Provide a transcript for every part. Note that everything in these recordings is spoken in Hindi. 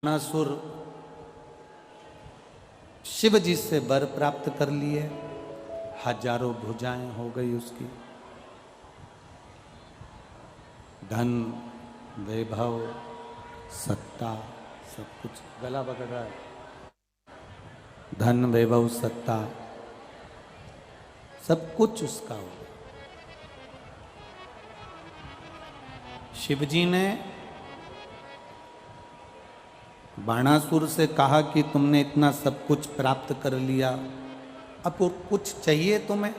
बाणासुर शिव जी से वर प्राप्त कर लिए, हजारों भुजाएं हो गई उसकी, धन वैभव सत्ता सब कुछ। गला पकड़ रहा है। धन वैभव सत्ता सब कुछ उसका हो गया। शिव जी ने बाणासुर से कहा कि तुमने इतना सब कुछ प्राप्त कर लिया, अब कुछ चाहिए तुम्हें?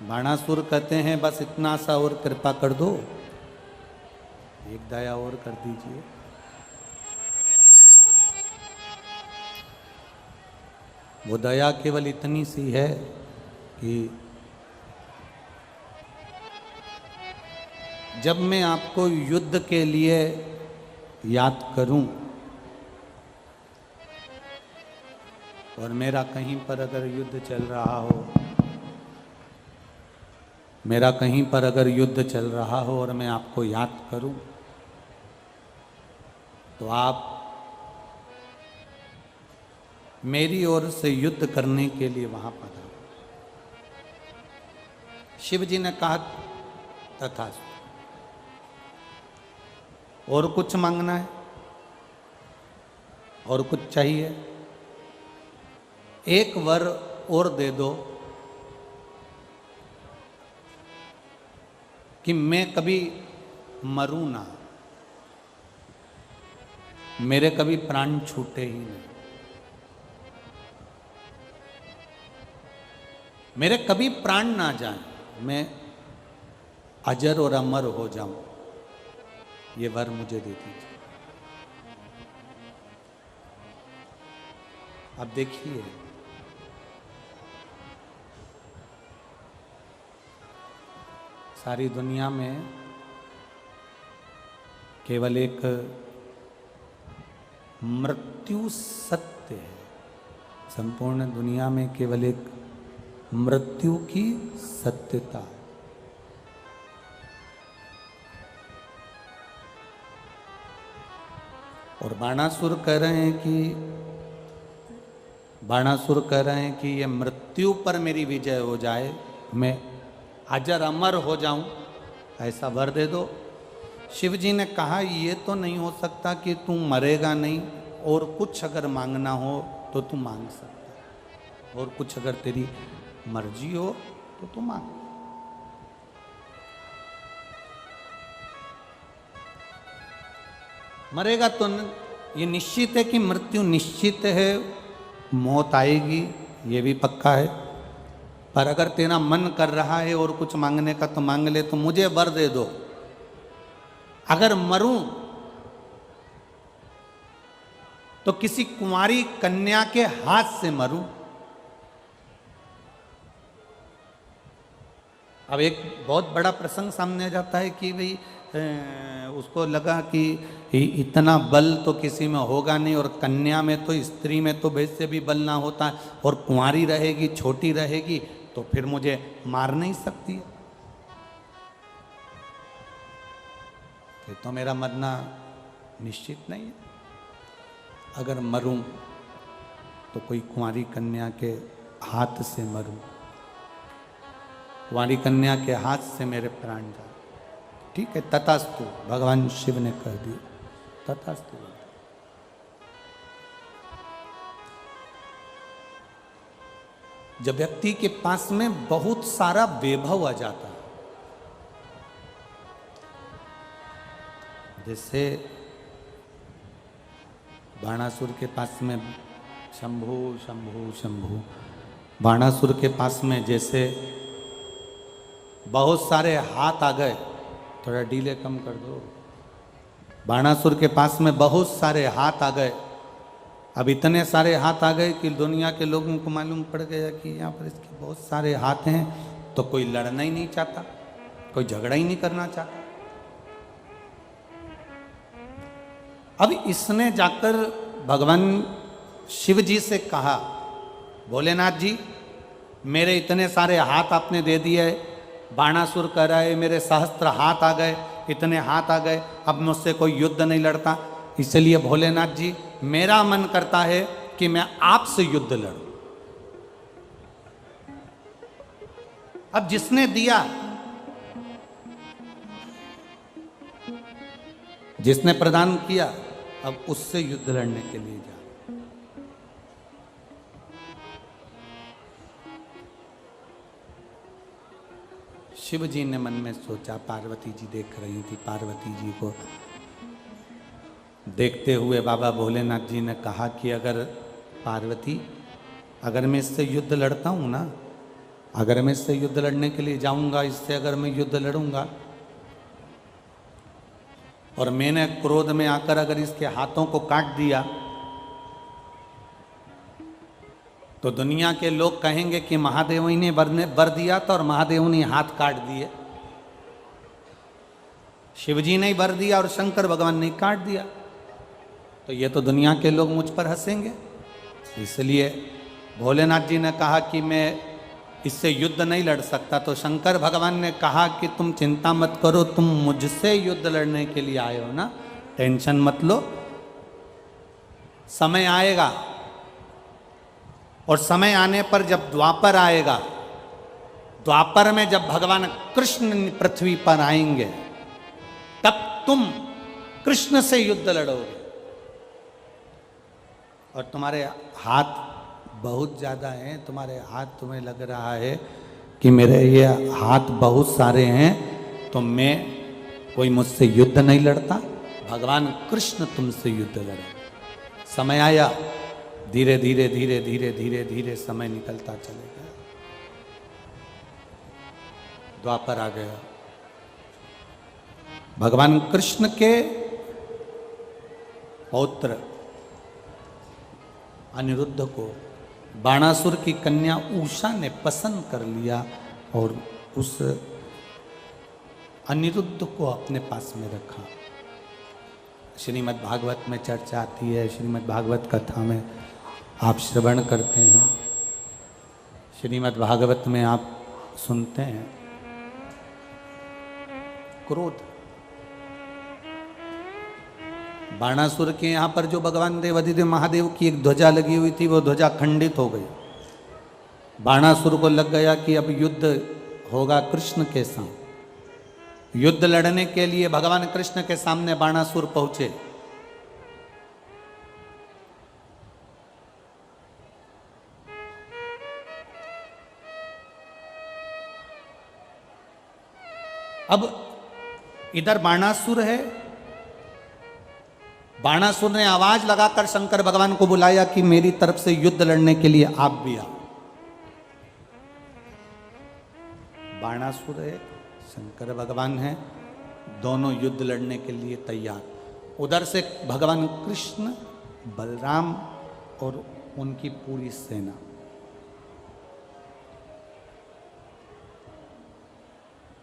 बाणासुर कहते हैं बस इतना सा और कृपा कर दो, एक दया और कर दीजिए। वो दया केवल इतनी सी है कि जब मैं आपको युद्ध के लिए याद करूं और मेरा कहीं पर अगर युद्ध चल रहा हो, मेरा कहीं पर अगर युद्ध चल रहा हो और मैं आपको याद करूं, तो आप मेरी ओर से युद्ध करने के लिए वहां पधारो। शिव जी ने कहा तथास्तु। और कुछ मांगना है? और कुछ चाहिए? एक वर और दे दो कि मैं कभी मरूं ना, मेरे कभी प्राण छूटे ही नहीं, मेरे कभी प्राण ना जाए, मैं अजर और अमर हो जाऊं, ये वर मुझे दे दीजिए। अब देखिए, सारी दुनिया में केवल एक मृत्यु सत्य है। संपूर्ण दुनिया में केवल एक मृत्यु की सत्यता है। और बाणासुर कह रहे हैं कि ये मृत्यु पर मेरी विजय हो जाए, मैं अजर अमर हो जाऊं, ऐसा वर दे दो। शिव जी ने कहा ये तो नहीं हो सकता कि तू मरेगा नहीं, और कुछ अगर मांगना हो तो तू मांग सकता, और कुछ अगर तेरी मर्जी हो तो तू मांग। मरेगा तो ये निश्चित है कि मृत्यु निश्चित है, मौत आएगी, ये भी पक्का है। पर अगर तेरा मन कर रहा है और कुछ मांगने का तो मांग ले, तो मुझे वर दे दो, अगर मरूं तो किसी कुंवारी कन्या के हाथ से मरूं। अब एक बहुत बड़ा प्रसंग सामने आ जाता है कि भाई उसको लगा कि इतना बल तो किसी में होगा नहीं, और कन्या में तो, स्त्री में तो वैसे भी बल ना होता है, और कुंवारी रहेगी, छोटी रहेगी, तो फिर मुझे मार नहीं सकती है, फिर तो मेरा मरना निश्चित नहीं है। अगर मरूं तो कोई कुंवारी कन्या के हाथ से मरूं, कुंवारी कन्या के हाथ से मेरे प्राण जाए। ठीक है, तथास्तु, भगवान शिव ने कह दिया, तथास्तु। जब व्यक्ति के पास में बहुत सारा वैभव आ जाता है, जैसे बाणासुर के पास में शंभु शंभु शंभु, बाणासुर के पास में जैसे बहुत सारे हाथ आ गए, थोड़ा डीले कम कर दो। बाणासुर के पास में बहुत सारे हाथ आ गए। अब इतने सारे हाथ आ गए कि दुनिया के लोगों को मालूम पड़ गया कि यहाँ पर इसके बहुत सारे हाथ हैं, तो कोई लड़ना ही नहीं चाहता, कोई झगड़ा ही नहीं करना चाहता। अब इसने जाकर भगवान शिव जी से कहा, भोलेनाथ जी, मेरे इतने सारे हाथ आपने दे दिए, बाणासुर कह रहा है मेरे सहस्त्र हाथ आ गए, इतने हाथ आ गए, अब मुझसे कोई युद्ध नहीं लड़ता। इसलिए भोलेनाथ जी मेरा मन करता है कि मैं आपसे युद्ध लड़ूं। अब जिसने दिया, जिसने प्रदान किया, अब उससे युद्ध लड़ने के लिए जा। शिव जी ने मन में सोचा, पार्वती जी देख रही थी, पार्वती जी को देखते हुए बाबा भोलेनाथ जी ने कहा कि अगर पार्वती, अगर मैं इससे युद्ध लड़ता हूं ना, अगर मैं इससे युद्ध लड़ने के लिए जाऊंगा, इससे अगर मैं युद्ध लड़ूंगा और मैंने क्रोध में आकर अगर इसके हाथों को काट दिया, तो दुनिया के लोग कहेंगे कि महादेव ने वर दिया था और महादेव ने हाथ काट दिए। शिवजी ने वर दिया और शंकर भगवान ने काट दिया, तो ये तो दुनिया के लोग मुझ पर हंसेंगे। इसलिए भोलेनाथ जी ने कहा कि मैं इससे युद्ध नहीं लड़ सकता। तो शंकर भगवान ने कहा कि तुम चिंता मत करो, तुम मुझसे युद्ध लड़ने के लिए आए हो ना, टेंशन मत लो, समय आएगा। और समय आने पर जब द्वापर आएगा, द्वापर में जब भगवान कृष्ण पृथ्वी पर आएंगे, तब तुम कृष्ण से युद्ध लड़ोगे। और तुम्हारे हाथ बहुत ज़्यादा हैं, तुम्हारे हाथ, तुम्हें लग रहा है कि मेरे ये हाथ बहुत सारे हैं, तो मैं, कोई मुझसे युद्ध नहीं लड़ता, भगवान कृष्ण तुमसे युद्ध लड़े। समय आया, धीरे धीरे धीरे धीरे धीरे धीरे समय निकलता चले गया, द्वापर आ गया। भगवान कृष्ण के पौत्र अनिरुद्ध को बाणासुर की कन्या उषा ने पसंद कर लिया और उस अनिरुद्ध को अपने पास में रखा। श्रीमद् भागवत में चर्चा आती है, श्रीमद् भागवत कथा में आप श्रवण करते हैं, श्रीमद् भागवत में आप सुनते हैं, क्रोध, बाणासुर के यहाँ पर जो भगवान देवाधिदेव महादेव की एक ध्वजा लगी हुई थी, वो ध्वजा खंडित हो गई। बाणासुर को लग गया कि अब युद्ध होगा कृष्ण के साथ। युद्ध लड़ने के लिए भगवान कृष्ण के सामने बाणासुर पहुंचे। अब इधर बाणासुर है, बाणासुर ने आवाज लगाकर शंकर भगवान को बुलाया कि मेरी तरफ से युद्ध लड़ने के लिए आप भी आओ। बाणासुर है, शंकर भगवान है, दोनों युद्ध लड़ने के लिए तैयार। उधर से भगवान कृष्ण, बलराम और उनकी पूरी सेना।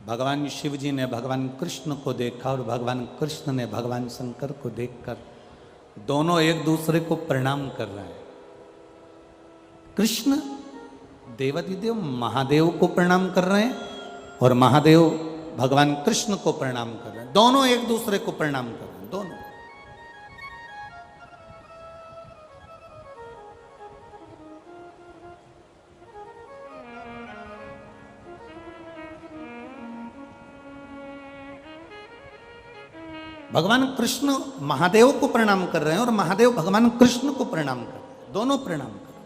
भगवान शिव जी ने भगवान कृष्ण को देखा और भगवान कृष्ण ने भगवान शंकर को देखकर दोनों एक दूसरे को प्रणाम कर रहे हैं। कृष्ण देवाधिदेव महादेव को प्रणाम कर रहे हैं और महादेव भगवान कृष्ण को प्रणाम कर रहे हैं। दोनों एक दूसरे को प्रणाम कर रहे हैं, दोनों। भगवान कृष्ण महादेव को प्रणाम कर रहे हैं और महादेव भगवान कृष्ण को प्रणाम कर रहे हैं, दोनों प्रणाम कर रहे हैं।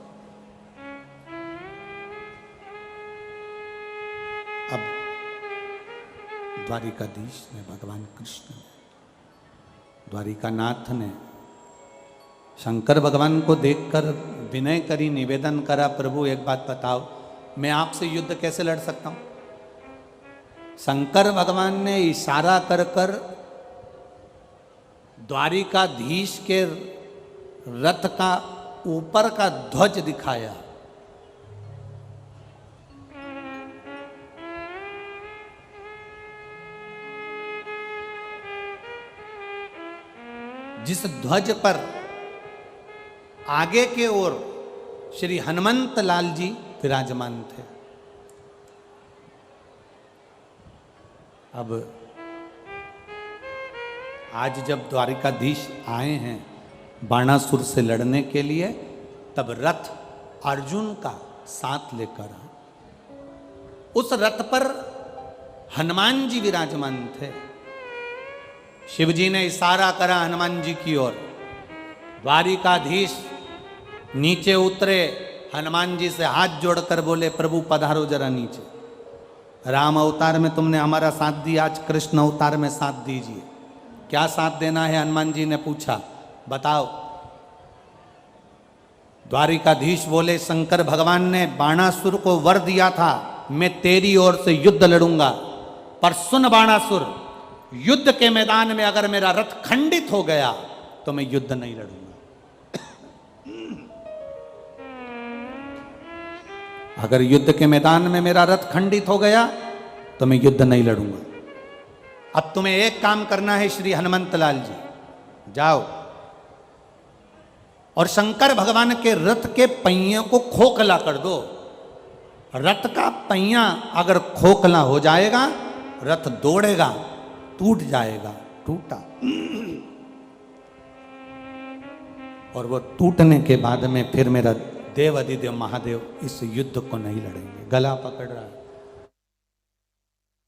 अब द्वारिकाधीश ने, भगवान कृष्ण ने, द्वारिकानाथ ने शंकर भगवान को देखकर विनय करी, निवेदन करा, प्रभु एक बात बताओ, मैं आपसे युद्ध कैसे लड़ सकता हूं। शंकर भगवान ने इशारा कर कर द्वारिकाधीश के रथ का ऊपर का ध्वज दिखाया। जिस ध्वज पर आगे के ओर श्री हनुमंत लाल जी विराजमान थे। अब आज जब द्वारिकाधीश आए हैं बाणासुर से लड़ने के लिए, तब रथ अर्जुन का साथ लेकर आए। उस रथ पर हनुमान जी विराजमान थे। शिव जी ने इशारा करा हनुमान जी की ओर। द्वारिकाधीश नीचे उतरे, हनुमान जी से हाथ जोड़कर बोले, प्रभु पधारो जरा नीचे। राम अवतार में तुमने हमारा साथ दिया, आज कृष्ण अवतार में साथ दीजिए। क्या साथ देना है? हनुमान जी ने पूछा, बताओ। द्वारिकाधीश बोले, शंकर भगवान ने बाणासुर को वर दिया था, मैं तेरी ओर से युद्ध लड़ूंगा, पर सुन बाणासुर, युद्ध के मैदान में अगर मेरा रथ खंडित हो गया तो मैं युद्ध नहीं लड़ूंगा। अगर युद्ध के मैदान में मेरा रथ खंडित हो गया तो मैं युद्ध नहीं लड़ूंगा। अब तुम्हें एक काम करना है श्री हनुमंत लाल जी, जाओ और शंकर भगवान के रथ के पहियों को खोखला कर दो। रथ का पहिया अगर खोखला हो जाएगा, रथ दौड़ेगा, टूट जाएगा। टूटा, और वो टूटने के बाद में फिर मेरा देव अधिदेव महादेव इस युद्ध को नहीं लड़ेंगे। गला पकड़ रहा है,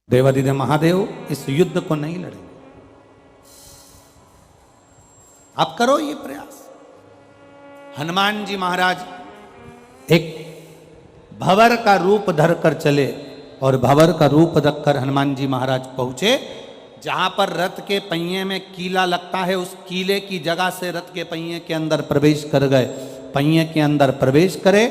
देव अधिदेव महादेव इस युद्ध को नहीं लड़ेंगे। आप करो ये प्रयास। हनुमान जी महाराज एक भंवर का रूप धरकर चले, और भंवर का रूप रखकर हनुमान जी महाराज पहुंचे जहां पर रथ के पहिए में कीला लगता है। उस कीले की जगह से रथ के पहिए के अंदर प्रवेश कर गए। पहिए के अंदर प्रवेश करे,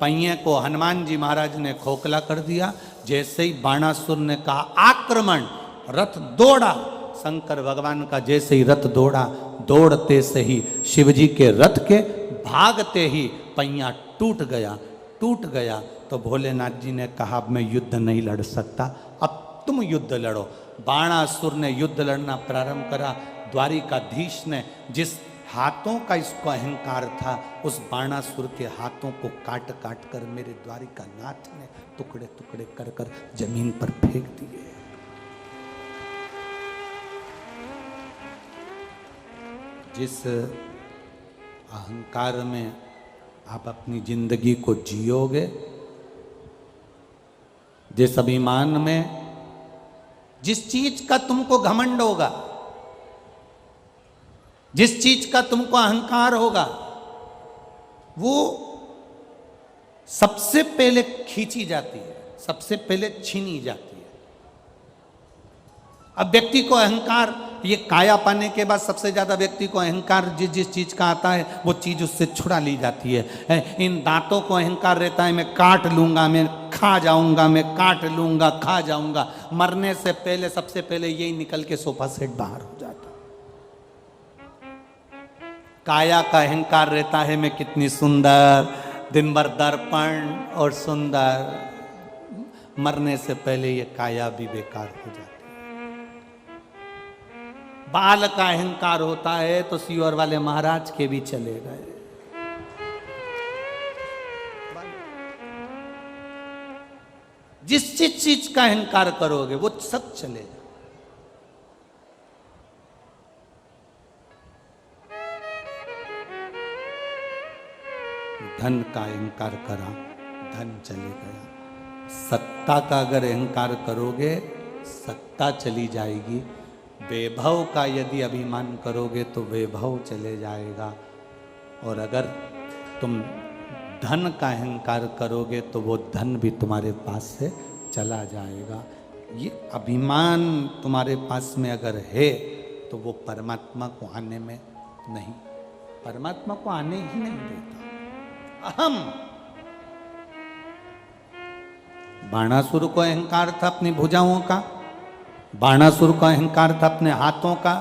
पहिए को हनुमान जी महाराज ने खोखला कर दिया। जैसे ही बाणासुर ने कहा आक्रमण, रथ दौड़ा। शंकर भगवान का जैसे ही रथ दौड़ा, दौड़ते से ही शिवजी के रथ के भागते ही पहिया टूट गया। टूट गया तो भोलेनाथ जी ने कहा, अब मैं युद्ध नहीं लड़ सकता, अब तुम युद्ध लड़ो। बाणासुर ने युद्ध लड़ना प्रारंभ करा। द्वारिकाधीश ने जिस हाथों का इसको अहंकार था, उस बाणासुर के हाथों को काट काट कर मेरे द्वारिकानाथ ने टुकड़े टुकड़े कर कर जमीन पर फेंक दिए। जिस अहंकार में आप अपनी जिंदगी को जियोगे, जिस अभिमान में, जिस चीज का तुमको घमंड होगा, जिस चीज का तुमको अहंकार होगा, वो सबसे पहले खींची जाती है, सबसे पहले छीनी जाती है। अब व्यक्ति को अहंकार, ये काया पाने के बाद सबसे ज्यादा व्यक्ति को अहंकार जिस जिस चीज का आता है वो चीज उससे छुड़ा ली जाती है। इन दांतों को अहंकार रहता है, मैं काट लूंगा, मैं खा जाऊंगा, मैं काट लूंगा, खा जाऊंगा। मरने से पहले सबसे पहले यही निकल के सोफा सेट बाहर हो जाता। काया का अहंकार रहता है, मैं कितनी सुंदर, दिन भर दर्पण और सुंदर। मरने से पहले ये काया भी बेकार हो जाती है। बाल का अहंकार होता है तो सीवर वाले महाराज के भी चले गए। जिस चीज का अहंकार करोगे वो सब चलेगा। धन का अहंकार करा, धन चले गया। सत्ता का अगर अहंकार करोगे, सत्ता चली जाएगी। वैभव का यदि अभिमान करोगे तो वैभव चले जाएगा। और अगर तुम धन का अहंकार करोगे तो वो धन भी तुम्हारे पास से चला जाएगा। ये अभिमान तुम्हारे पास में अगर है तो वो परमात्मा को आने में नहीं, परमात्मा को आने ही नहीं देता। अहम, बाणासुर को अहंकार था अपनी भुजाओं का, बाणासुर का अहंकार था अपने हाथों का।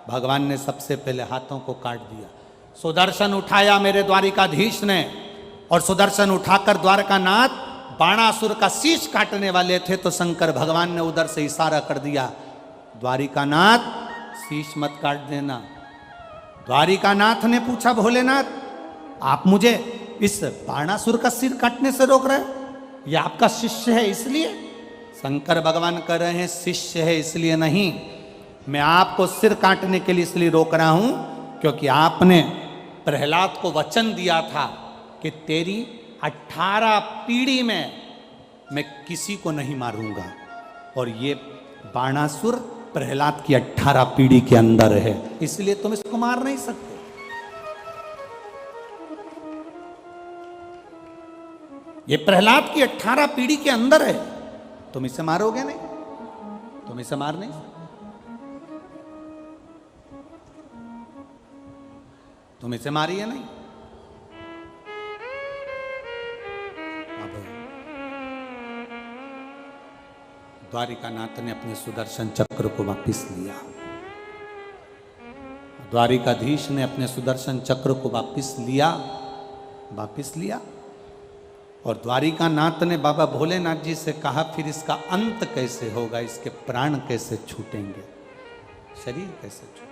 भगवान ने सबसे पहले हाथों को काट दिया। सुदर्शन उठाया मेरे द्वारिकाधीश ने, और सुदर्शन उठाकर द्वारकानाथ बाणासुर का शीश काटने वाले थे तो शंकर भगवान ने उधर से इशारा कर दिया, द्वारिकानाथ शीश मत काट देना। द्वारिकानाथ ने पूछा, भोलेनाथ आप मुझे इस बाणासुर का सिर काटने से रोक रहे हैं? ये आपका शिष्य है इसलिए? शंकर भगवान कह रहे हैं शिष्य है इसलिए नहीं, मैं आपको सिर काटने के लिए इसलिए रोक रहा हूं क्योंकि आपने प्रहलाद को वचन दिया था कि तेरी 18 पीढ़ी में मैं किसी को नहीं मारूंगा, और ये बाणासुर प्रहलाद की 18 पीढ़ी के अंदर है, इसलिए तुम इसको मार नहीं सकते। ये प्रहलाद की 18 पीढ़ी के अंदर है, तुम इसे मारोगे नहीं, तुम इसे मार नहीं सकते। तुम इसे मारिए नहीं। अब द्वारिकानाथ ने अपने सुदर्शन चक्र को वापिस लिया, द्वारिकाधीश ने अपने सुदर्शन चक्र को वापिस लिया और द्वारिकानाथ ने बाबा भोलेनाथ जी से कहा फिर इसका अंत कैसे होगा, इसके प्राण कैसे छूटेंगे, शरीर कैसे छूटेंगे।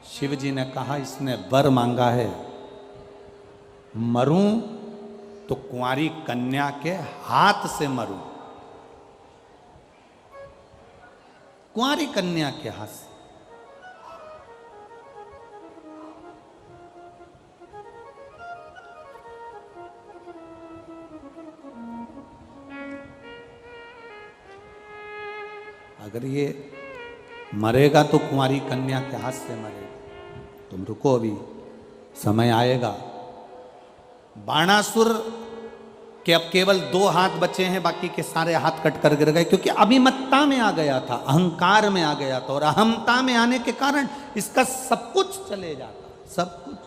शिव जी ने कहा इसने वर मांगा है, मरूं तो कुंवारी कन्या के हाथ से मरूं, कुंवारी कन्या के हाथ से। अगर ये मरेगा तो कुंवारी कन्या के हाथ से मरेगा। तुम रुको, अभी समय आएगा। बाणासुर के अब केवल 2 हाथ बचे हैं, बाकी के सारे हाथ कट कर गिर गए, क्योंकि अभिमत्ता में आ गया था, अहंकार में आ गया था, और अहमता में आने के कारण इसका सब कुछ चले जाता, सब कुछ।